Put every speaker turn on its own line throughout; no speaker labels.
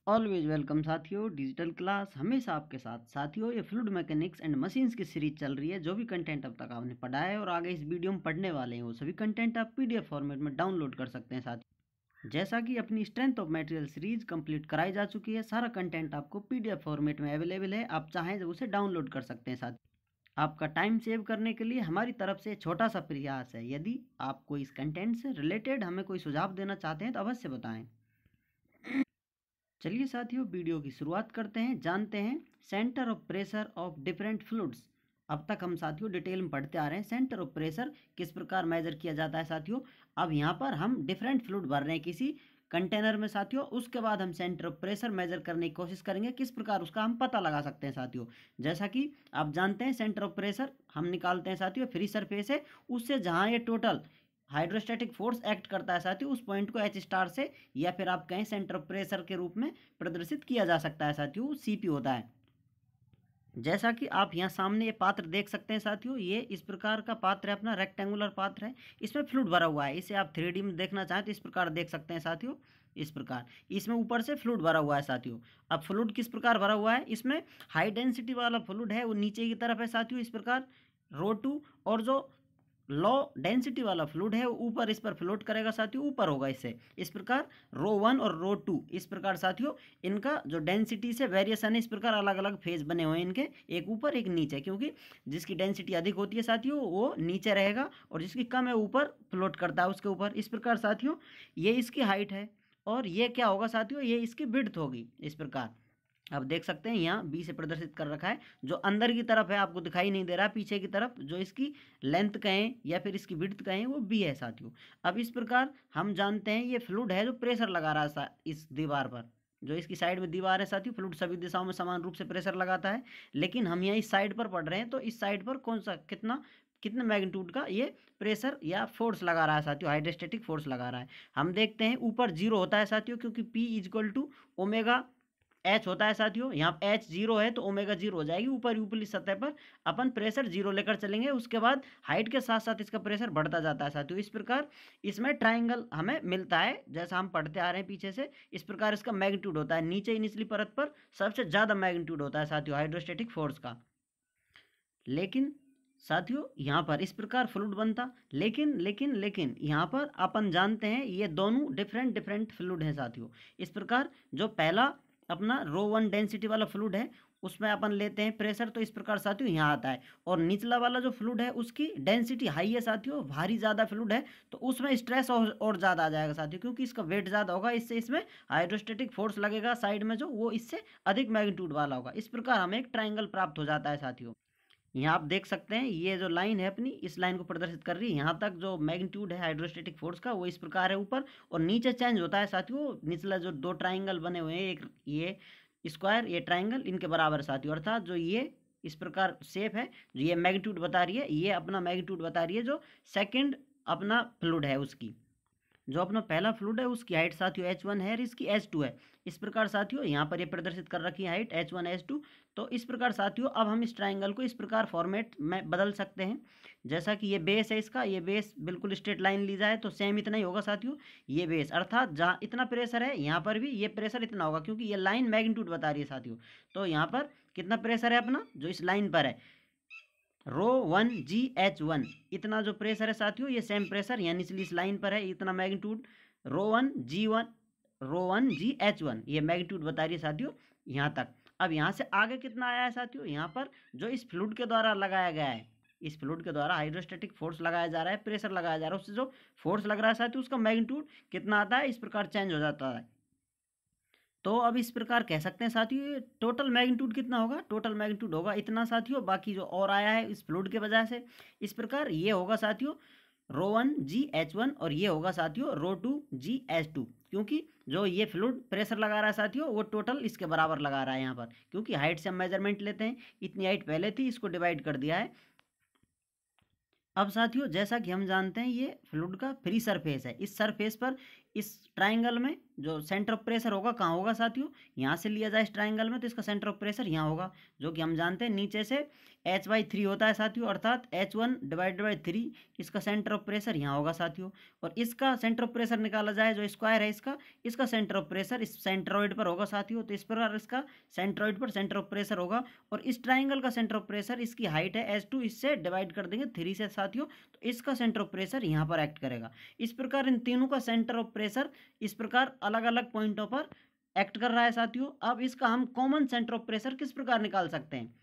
Always welcome साथियों, digital class हमेशा आपके साथ। साथियों, ये फ्लूइड मैकेनिक्स एंड मशीन्स की सीरीज चल रही है। जो भी कंटेंट अब तक आपने पढ़ा है और आगे इस वीडियो में पढ़ने वाले हैं, वो सभी कंटेंट आप पीडीएफ फॉर्मेट में डाउनलोड कर सकते हैं। साथियों, जैसा कि अपनी strength of material series complete कराई जा चुकी है, सारा कंटेंट आपको पीडीएफ फॉर्मेट में अवेलेबल है। आप चाहें तो उसे डाउनलोड कर सकते हैं। साथियों, आपका टाइम सेव करने के लिए हमारी तरफ से छोटा सा प्रयास है। यदि आपको इस कंटेंट से रिलेटेड हमें कोई सुझाव देना चाहते हैं तो अवश्य बताएं। चलिए साथियों, वीडियो की शुरुआत करते हैं। जानते हैं centre of pressure of different fluids. अब तक हम साथियों डिटेल में पढ़ते आ रहे हैं सेंटर ऑफ प्रेशर किस प्रकार मेजर किया जाता है। साथियों, अब यहाँ पर हम डिफरेंट फ्लूइड भर रहे हैं किसी कंटेनर में। साथियों, उसके बाद हम सेंटर ऑफ प्रेशर मेजर करने की कोशिश करेंगे, किस प्रकार उसका हम पता लगा सकते हैं। साथियों, जैसा कि आप जानते हैं सेंटर ऑफ प्रेशर हम निकालते हैं साथियों, फ्री सरफेस है उससे जहाँ ये टोटल हाइड्रोस्टैटिक फोर्स एक्ट करता है साथियों, उस पॉइंट को एच स्टार से या फिर आप कहें सेंटर ऑफ प्रेशर के रूप में प्रदर्शित किया जा सकता है। साथियों, सीपी होता है। जैसा कि आप यहाँ सामने ये पात्र देख सकते हैं साथियों, ये इस प्रकार का पात्र है, अपना रेक्टेंगुलर पात्र है। इसमें फ्लूइड भरा हुआ है। इसे आप 3D में देखना चाहें तो इस प्रकार देख सकते हैं साथियों। इस प्रकार इसमें ऊपर से फ्लूइड भरा हुआ है साथियों। अब फ्लूइड किस प्रकार भरा हुआ है, इसमें हाई डेंसिटी वाला फ्लूइड है वो नीचे की तरफ है साथियों, इस प्रकार ρ2। और जो लो डेंसिटी वाला फ्लूइड है वो ऊपर इस पर फ्लोट करेगा साथियों, ऊपर होगा इससे। इस प्रकार ρ1 और ρ2 इस प्रकार साथियों इनका जो डेंसिटी से वेरिएशन है, इस प्रकार अलग अलग फेज बने हुए हैं इनके, एक ऊपर एक नीचे, क्योंकि जिसकी डेंसिटी अधिक होती है साथियों वो नीचे रहेगा और जिसकी कम है ऊपर फ्लोट करता है उसके ऊपर। इस प्रकार साथियों ये इसकी हाइट है और ये क्या होगा साथियों, ये इसकी विड्थ होगी। इस प्रकार अब देख सकते हैं यहाँ बी से प्रदर्शित कर रखा है। जो अंदर की तरफ है आपको दिखाई नहीं दे रहा, पीछे की तरफ जो इसकी लेंथ कहें या फिर इसकी विड्थ कहें वो बी है साथियों। अब इस प्रकार हम जानते हैं ये फ्लूइड है जो प्रेशर लगा रहा है इस दीवार पर। जो इसकी साइड में दीवार है साथियों, फ्लूइड सभी दिशाओं में समान रूप से प्रेशर लगाता है, लेकिन हम यहाँ इस साइड पर पढ़ रहे हैं तो इस साइड पर कौन सा कितने मैग्नीट्यूड का ये प्रेशर या फोर्स लगा रहा है साथियों, हाइड्रोस्टैटिक फोर्स लगा रहा है। हम देखते हैं ऊपर जीरो होता है साथियों, क्योंकि P is equal to omega H होता है साथियों। यहाँ एच जीरो है तो ओमेगा जीरो हो जाएगी। ऊपर ऊपरी सतह पर अपन प्रेशर जीरो लेकर चलेंगे, उसके बाद हाइट के साथ साथ इसका प्रेशर बढ़ता जाता है साथियों। इस प्रकार इसमें ट्राइंगल हमें मिलता है, जैसा हम पढ़ते आ रहे हैं पीछे से। इस प्रकार इसका मैग्नीट्यूड होता है, नीचे निचली परत पर सबसे ज़्यादा मैग्नीट्यूड होता है साथियों हाइड्रोस्टैटिक फोर्स का। लेकिन साथियों यहाँ पर इस प्रकार फ्लूइड बनता, लेकिन यहाँ पर अपन जानते हैं ये दोनों डिफरेंट फ्लूइड हैं साथियों। इस प्रकार जो पहला अपना ρ1 डेंसिटी वाला फ्लूइड है उसमें अपन लेते हैं प्रेशर, तो इस प्रकार साथियों यहाँ आता है। और निचला वाला जो फ्लूइड है उसकी डेंसिटी हाई है साथियों, भारी ज़्यादा फ्लूइड है, तो उसमें स्ट्रेस और ज़्यादा आ जाएगा साथियों, क्योंकि इसका वेट ज़्यादा होगा, इससे इसमें हाइड्रोस्टैटिक फोर्स लगेगा साइड में जो वो इससे अधिक मैग्नीट्यूड वाला होगा। इस प्रकार हमें एक ट्राइंगल प्राप्त हो जाता है साथियों। यहाँ आप देख सकते हैं ये जो लाइन है अपनी, इस लाइन को प्रदर्शित कर रही है। यहाँ तक जो मैग्नीट्यूड है हाइड्रोस्टैटिक फोर्स का वो इस प्रकार है ऊपर, और नीचे चेंज होता है साथियों। निचला जो दो ट्राइंगल बने हुए हैं, एक ये स्क्वायर ये ट्राइंगल, इनके बराबर साथियों, अर्थात जो ये इस प्रकार शेप है, जो ये मैग्नीट्यूड बता रही है, ये अपना मैग्नीट्यूड बता रही है जो सेकेंड अपना फ्लूइड है उसकी। जो अपना पहला फ्लूइड है उसकी हाइट साथियों h1 है और इसकी h2 है। इस प्रकार साथियों यहाँ पर ये प्रदर्शित कर रखी है हाइट h1 h2। तो इस प्रकार साथियों अब हम इस ट्राइंगल को इस प्रकार फॉर्मेट में बदल सकते हैं। जैसा कि ये बेस है इसका, ये बेस बिल्कुल स्ट्रेट लाइन ली जाए तो सेम इतना ही होगा साथियों। ये बेस अर्थात जहाँ इतना प्रेशर है यहाँ पर भी ये प्रेशर इतना होगा, क्योंकि ये लाइन मैग्नीट्यूड बता रही है साथियों। तो यहाँ पर कितना प्रेशर है अपना जो इस लाइन पर है, ρ1GH1, इतना जो प्रेशर है साथियों, ये सेम प्रेशर यहाँ निचली इस लाइन पर है, इतना मैग्नीट्यूड ρ1GH1 ये मैग्नीट्यूड बता रही है साथियों यहाँ तक। अब यहाँ से आगे कितना आया है साथियों, यहाँ पर जो इस फ्लूइड के द्वारा लगाया गया है, इस फ्लूइड के द्वारा हाइड्रोस्टैटिक फोर्स लगाया जा रहा है, प्रेशर लगाया जा रहा है, उससे जो फोर्स लग रहा है साथियों उसका मैग्नीट्यूड कितना आता है, इस प्रकार चेंज हो जाता है। तो अब इस प्रकार कह सकते हैं साथियों ये टोटल मैग्नीट्यूड कितना होगा, टोटल मैग्नीट्यूड होगा इतना साथियों, बाकी जो और आया है इस फ्लूइड के वजह से। इस प्रकार ये होगा साथियों ρ1GH1 और ये होगा साथियों ρ2GH2, क्योंकि जो ये फ्लूइड प्रेशर लगा रहा है साथियों वो टोटल इसके बराबर लगा रहा है यहाँ पर, क्योंकि हाइट से हम मेजरमेंट लेते हैं, इतनी हाइट पहले थी इसको डिवाइड कर दिया है। अब साथियों जैसा कि हम जानते हैं ये फ्लूइड का फ्री सरफेस है, इस सरफेस पर इस ट्राइंगल में जो सेंटर ऑफ प्रेशर होगा कहाँ होगा साथियों, यहाँ से लिया जाए इस ट्राइंगल में तो इसका सेंटर ऑफ प्रेशर यहाँ होगा, जो कि हम जानते हैं नीचे से H/3 होता है साथियों, अर्थात H1/3 इसका सेंटर ऑफ प्रेशर यहाँ होगा साथियों। और इसका सेंटर ऑफ प्रेशर निकाला जाए, जो स्क्वायर है इसका सेंटर ऑफ प्रेशर इस सेंट्रॉइड पर होगा साथियों। तो इस प्रकार इसका सेंट्रॉइड पर सेंटर ऑफ प्रेशर होगा, और इस ट्राइंगल का सेंटर ऑफ प्रेशर, इसकी हाइट है H2, इससे डिवाइड कर देंगे 3 से साथियों, तो इसका सेंटर ऑफ प्रेशर यहाँ पर एक्ट करेगा। इस प्रकार इन तीनों का सेंटर ऑफ प्रेशर इस प्रकार अलग अलग पॉइंटों पर एक्ट कर रहा है साथियों। अब इसका हम कॉमन सेंटर ऑफ प्रेशर किस प्रकार निकाल सकते हैं,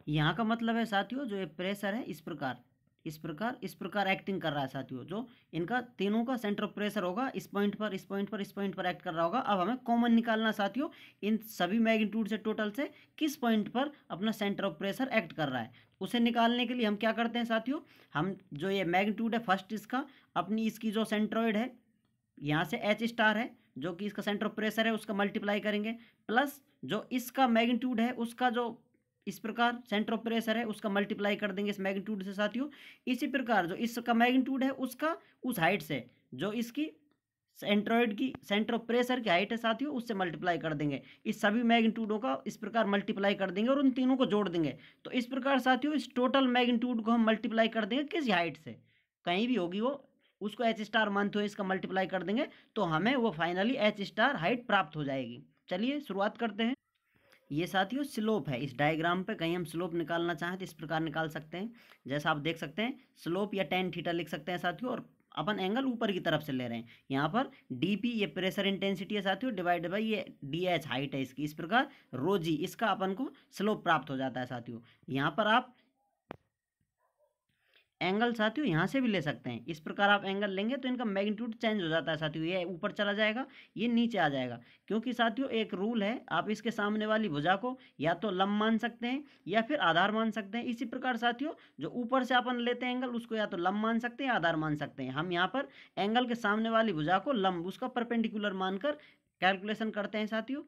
यहाँ का मतलब है साथियों जो ये प्रेशर है इस प्रकार एक्टिंग कर रहा है साथियों, जो इनका तीनों का सेंटर ऑफ प्रेशर होगा इस पॉइंट पर एक्ट कर रहा होगा। अब हमें कॉमन निकालना साथियों, इन सभी मैग्नीट्यूड से टोटल से किस पॉइंट पर अपना सेंटर ऑफ प्रेशर एक्ट कर रहा है। उसे निकालने के लिए हम क्या करते हैं साथियों, हम जो ये मैग्नीट्यूड है फर्स्ट इसका इसकी जो सेंट्रॉइड है यहाँ से H* है, जो कि इसका सेंटर ऑफ प्रेशर है, उसका मल्टीप्लाई करेंगे, प्लस जो इसका मैग्नीट्यूड है उसका जो इस प्रकार सेंटर ऑफ प्रेशर है उसका मल्टीप्लाई कर देंगे इस मैग्नीट्यूड से साथियों। इसी प्रकार जो इसका मैग्नीट्यूड है उसका उस हाइट से जो इसकी सेंट्रॉइड की सेंटर ऑफ प्रेशर की हाइट है साथियों उससे मल्टीप्लाई कर देंगे। इस सभी मैग्नीट्यूडों का इस प्रकार मल्टीप्लाई कर देंगे और उन तीनों को जोड़ देंगे। तो इस प्रकार साथियों इस टोटल मैग्नीट्यूड को हम मल्टीप्लाई कर देंगे किस हाइट से, कहीं भी होगी वो, उसको H* मानते हुए इसका मल्टीप्लाई कर देंगे, तो हमें वो फाइनली H* हाइट प्राप्त हो जाएगी। चलिए शुरुआत करते हैं। ये साथियों स्लोप है, इस डायग्राम पे कहीं हम स्लोप निकालना चाहें तो इस प्रकार निकाल सकते हैं, जैसा आप देख सकते हैं स्लोप या tan थीटा लिख सकते हैं साथियों, और अपन एंगल ऊपर की तरफ से ले रहे हैं। यहाँ पर dP ये प्रेशर इंटेंसिटी है साथियों, डिवाइड बाई ये dH हाइट है इसकी, इस प्रकार ρg इसका अपन को स्लोप प्राप्त हो जाता है साथियों। यहाँ पर आप एंगल साथियों यहाँ से भी ले सकते हैं, इस प्रकार आप एंगल लेंगे तो इनका मैग्नीट्यूड चेंज हो जाता है साथियों, ये ऊपर चला जाएगा ये नीचे आ जाएगा, क्योंकि साथियों एक रूल है, आप इसके सामने वाली भुजा को या तो लंब मान सकते हैं या फिर आधार मान सकते हैं। इसी प्रकार साथियों जो ऊपर से अपन लेते हैं एंगल उसको या तो लंब मान सकते हैं या आधार मान सकते हैं। हम यहाँ पर एंगल के सामने वाली भुजा को लंब, उसका परपेंडिकुलर मानकर कैलकुलेशन करते हैं साथियों।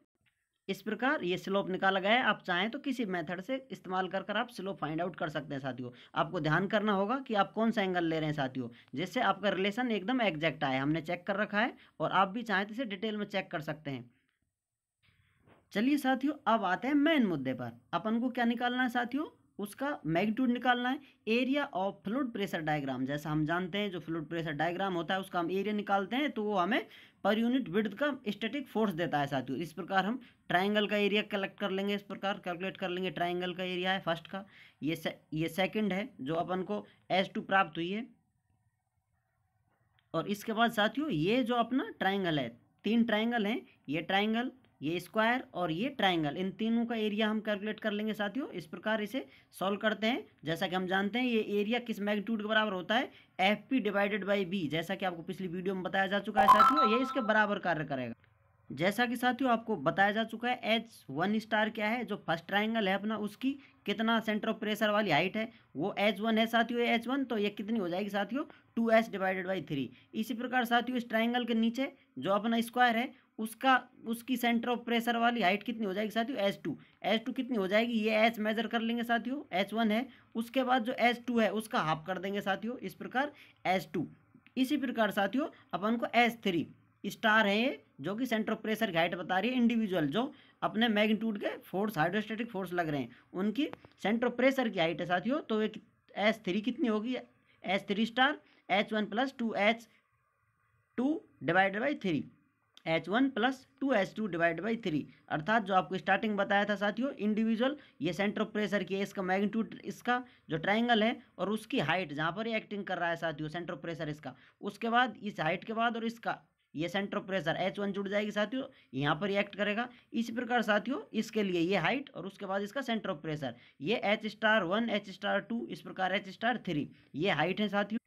इस प्रकार ये स्लोप निकाला गया है, आप चाहें तो किसी मेथड से इस्तेमाल कर कर आप स्लोप फाइंड आउट कर सकते हैं साथियों। आपको ध्यान करना होगा कि आप कौन सा एंगल ले रहे हैं साथियों, जिससे आपका रिलेशन एकदम एग्जैक्ट आए। हमने चेक कर रखा है और आप भी चाहें तो इसे डिटेल में चेक कर सकते हैं। चलिए साथियों अब आते हैं मेन मुद्दे पर। अपन को क्या निकालना है साथियों, उसका मैग्नीट्यूड निकालना है, area of fluid pressure diagram. जैसा हम जानते हैं जो फ्लूइड प्रेशर डायग्राम होता है उसका हम एरिया निकालते हैं तो वो हमें पर यूनिट विड्थ का स्टैटिक फोर्स देता है साथियों। इस प्रकार हम ट्राइंगल का एरिया कलेक्ट कर लेंगे, इस प्रकार कैलकुलेट कर लेंगे। ट्राइंगल का एरिया है फर्स्ट का, ये सेकंड है जो अपन को H2 प्राप्त हुई है। और इसके बाद साथियों ये जो अपना ट्राइंगल है, 3 ट्राइंगल हैं, ये ट्राइंगल, ये स्क्वायर और ये ट्राइंगल, इन तीनों का एरिया हम कैलकुलेट कर लेंगे साथियों। इस प्रकार इसे सॉल्व करते हैं। जैसा कि हम जानते हैं ये एरिया किस मैग्नीट्यूड के बराबर होता है, FP डिवाइडेड बाई B, जैसा कि आपको पिछली वीडियो में बताया जा चुका है साथियों, ये इसके बराबर कार्य करेगा। जैसा कि साथियों आपको बताया जा चुका है H1* क्या है, जो फर्स्ट ट्राइंगल है अपना उसकी कितना सेंटर ऑफ प्रेशर वाली हाइट है वो H1 है साथियों, ये H1, तो ये कितनी हो जाएगी साथियों 2H डिवाइडेड बाई 3। इसी प्रकार साथियों इस ट्राइंगल के नीचे जो अपना स्क्वायर है उसकी सेंटर ऑफ प्रेशर वाली हाइट कितनी हो जाएगी साथियों H2 कितनी हो जाएगी, ये H मेजर कर लेंगे साथियों, H1 है, उसके बाद जो H2 है उसका हाफ कर देंगे साथियों, इस प्रकार H2। इसी प्रकार साथियों अपन को H3 स्टार है ये, जो कि सेंटर ऑफ प्रेशर की हाइट बता रही है, इंडिविजुअल जो अपने मैग्नीट्यूड के फोर्स हाइड्रोस्टैटिक फोर्स लग रहे हैं उनकी सेंटर ऑफ प्रेशर की हाइट है साथियों। तो ये H3 कितनी होगी, H3* H1 plus 2H2 divided by 3, H1 plus 2H2 divide by 3, अर्थात जो आपको स्टार्टिंग बताया था साथियों इंडिविजुअल ये सेंटर ऑफ प्रेशर की है, इसका मैग्नीट्यूड, इसका जो ट्राइंगल है और उसकी हाइट जहाँ पर ये एक्टिंग कर रहा है साथियों सेंटर ऑफ प्रेशर इसका, उसके बाद इस हाइट के बाद और इसका ये सेंटर ऑफ प्रेशर H1 जुड़ जाएगी साथियों, यहाँ पर ये एक्ट करेगा। इसी प्रकार साथियों इसके लिए ये हाइट और उसके बाद इसका सेंटर ऑफ प्रेशर, ये H*1 H*2 इस प्रकार H*3 ये हाइट है साथियों।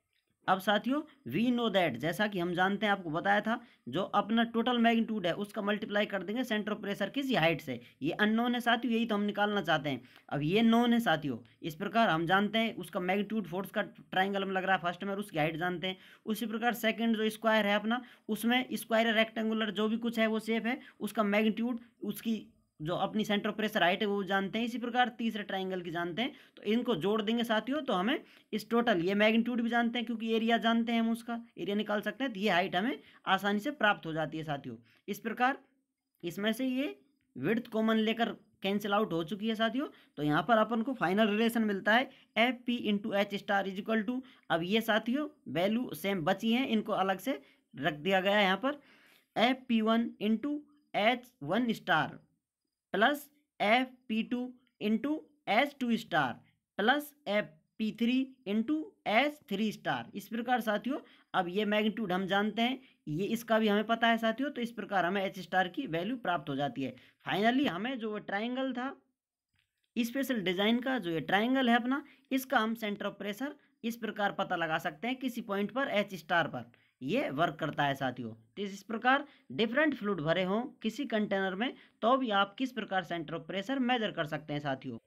अब साथियों वी नो दैट, जैसा कि हम जानते हैं आपको बताया था, जो अपना टोटल मैग्नीट्यूड है उसका मल्टीप्लाई कर देंगे सेंटर ऑफ प्रेशर किसी हाइट से। ये अननोन है साथियों, यही तो हम निकालना चाहते हैं। अब ये नोन है साथियों, इस प्रकार हम जानते हैं उसका मैग्नीट्यूड फोर्स का ट्राइंगल में लग रहा है फर्स्ट में और उसकी हाइट जानते हैं। उसी प्रकार सेकंड जो स्क्वायर है अपना, उसमें स्क्वायर रेक्टेंगुलर जो भी कुछ है वो शेप है, उसका मैग्नीट्यूड उसकी जो अपनी सेंटर ऑफ प्रेशर हाइट है वो जानते हैं, इसी प्रकार तीसरे ट्राइंगल की जानते हैं। तो इनको जोड़ देंगे साथियों, तो हमें इस टोटल ये मैग्नीट्यूड भी जानते हैं क्योंकि एरिया जानते हैं, हम उसका एरिया निकाल सकते हैं, तो ये हाइट हमें आसानी से प्राप्त हो जाती है साथियों। इस प्रकार इसमें से ये विड्थ कॉमन लेकर कैंसिल आउट हो चुकी है साथियों। तो यहाँ पर अपन को फाइनल रिलेशन मिलता है F P into H star is equal to, अब ये साथियों वैल्यू सेम बची हैं, इनको अलग से रख दिया गया है यहाँ पर, F P one into H one star plus F P two into H two star plus F P three into H three star. इस प्रकार साथियों अब ये मैग्नीट्यूड हम जानते हैं, ये इसका भी हमें पता है साथियों, तो इस प्रकार हमें एच स्टार की वैल्यू प्राप्त हो जाती है। फाइनली हमें जो ट्राइंगल था स्पेशल डिजाइन का, जो ये ट्राइंगल है अपना, इसका हम सेंटर ऑफ प्रेशर इस प्रकार पता लगा सकते हैं किसी पॉइंट पर एच स्टार पर ये वर्क करता है साथियों। तो इस प्रकार डिफरेंट फ्लूइड भरे हों किसी कंटेनर में तो भी आप किस प्रकार सेंटर ऑफ प्रेशर मेजर कर सकते हैं साथियों।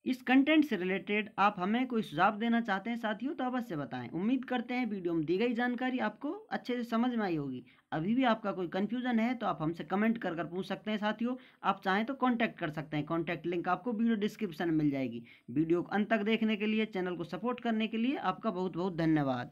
इस कंटेंट से रिलेटेड आप हमें कोई सुझाव देना चाहते हैं साथियों तो अवश्य बताएं। उम्मीद करते हैं वीडियो में दी गई जानकारी आपको अच्छे से समझ में आई होगी। अभी भी आपका कोई कन्फ्यूजन है तो आप हमसे कमेंट कर कर पूछ सकते हैं साथियों। आप चाहें तो कांटेक्ट कर सकते हैं, कांटेक्ट लिंक आपको वीडियो डिस्क्रिप्शन में मिल जाएगी। वीडियो को अंत तक देखने के लिए, चैनल को सपोर्ट करने के लिए आपका बहुत बहुत धन्यवाद।